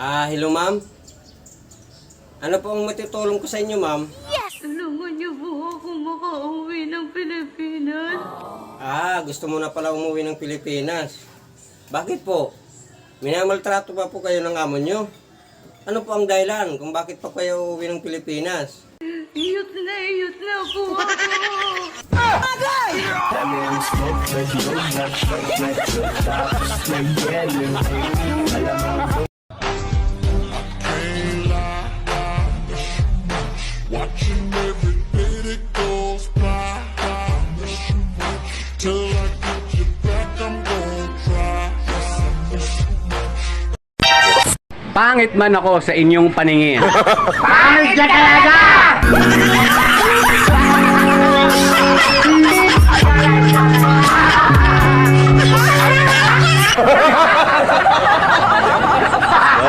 Hello ma'am. Ano po ang matutulong ko sa inyo ma'am? Tulungan niyo po ako makauwi ng Pilipinas. Gusto mo na pala umuwi ng Pilipinas. Bakit po? Minamaltrato pa po kayo ng amo nyo? Ano po ang dahilan kung bakit pa kayo uuwi ng Pilipinas? Iyot na po ako. Watching every day that goes by. Till I get you back, I'm gonna try. Pangit man ako sa inyong paningin. Pangit ka talaga!